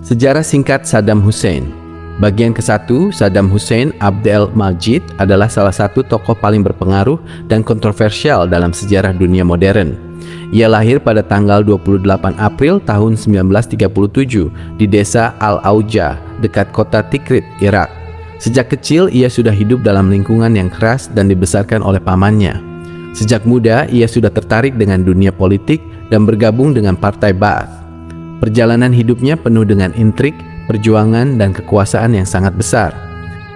Sejarah singkat Saddam Hussein. Bagian ke-1, Saddam Hussein Abdel Majid adalah salah satu tokoh paling berpengaruh dan kontroversial dalam sejarah dunia modern. Ia lahir pada tanggal 28 April tahun 1937 di desa Al-Auja, dekat kota Tikrit, Irak. Sejak kecil, ia sudah hidup dalam lingkungan yang keras dan dibesarkan oleh pamannya. Sejak muda, ia sudah tertarik dengan dunia politik dan bergabung dengan Partai Ba'ath. Perjalanan hidupnya penuh dengan intrik, perjuangan, dan kekuasaan yang sangat besar.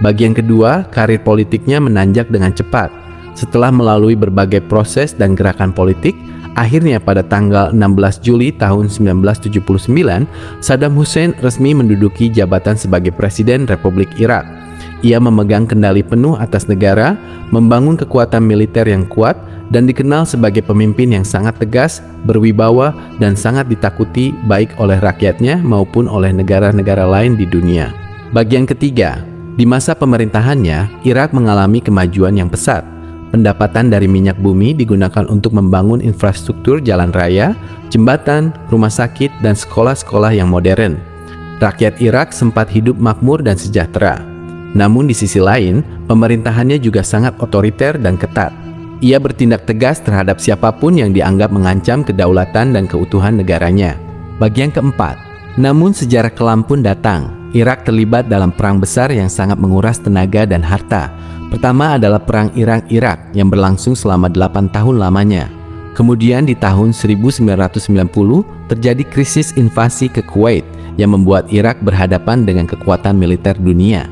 Bagian kedua, karir politiknya menanjak dengan cepat. Setelah melalui berbagai proses dan gerakan politik, akhirnya pada tanggal 16 Juli tahun 1979, Saddam Hussein resmi menduduki jabatan sebagai Presiden Republik Irak. Ia memegang kendali penuh atas negara, membangun kekuatan militer yang kuat, dan dikenal sebagai pemimpin yang sangat tegas, berwibawa, dan sangat ditakuti baik oleh rakyatnya maupun oleh negara-negara lain di dunia. Bagian ketiga, di masa pemerintahannya, Irak mengalami kemajuan yang pesat. Pendapatan dari minyak bumi digunakan untuk membangun infrastruktur jalan raya, jembatan, rumah sakit, dan sekolah-sekolah yang modern. Rakyat Irak sempat hidup makmur dan sejahtera. Namun di sisi lain, pemerintahannya juga sangat otoriter dan ketat. Ia bertindak tegas terhadap siapapun yang dianggap mengancam kedaulatan dan keutuhan negaranya. Bagian keempat, namun sejarah kelam pun datang. Irak terlibat dalam perang besar yang sangat menguras tenaga dan harta. Pertama adalah Perang Irak-Irak yang berlangsung selama 8 tahun lamanya. Kemudian di tahun 1990 terjadi krisis invasi ke Kuwait yang membuat Irak berhadapan dengan kekuatan militer dunia.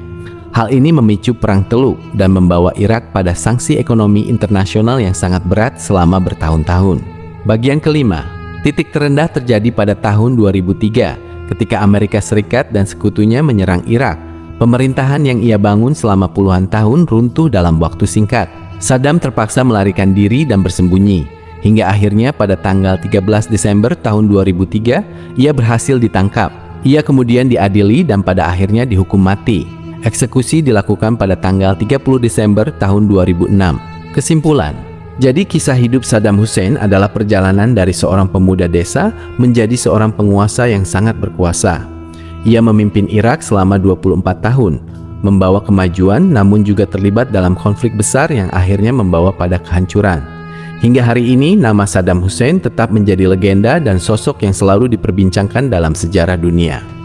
Hal ini memicu Perang Teluk dan membawa Irak pada sanksi ekonomi internasional yang sangat berat selama bertahun-tahun. Bagian kelima, titik terendah terjadi pada tahun 2003 ketika Amerika Serikat dan sekutunya menyerang Irak. Pemerintahan yang ia bangun selama puluhan tahun runtuh dalam waktu singkat. Saddam terpaksa melarikan diri dan bersembunyi. Hingga akhirnya pada tanggal 13 Desember tahun 2003, ia berhasil ditangkap. Ia kemudian diadili dan pada akhirnya dihukum mati. Eksekusi dilakukan pada tanggal 30 Desember tahun 2006. Kesimpulan, jadi kisah hidup Saddam Hussein adalah perjalanan dari seorang pemuda desa menjadi seorang penguasa yang sangat berkuasa. Ia memimpin Irak selama 24 tahun, membawa kemajuan namun juga terlibat dalam konflik besar yang akhirnya membawa pada kehancuran. Hingga hari ini, nama Saddam Hussein tetap menjadi legenda dan sosok yang selalu diperbincangkan dalam sejarah dunia.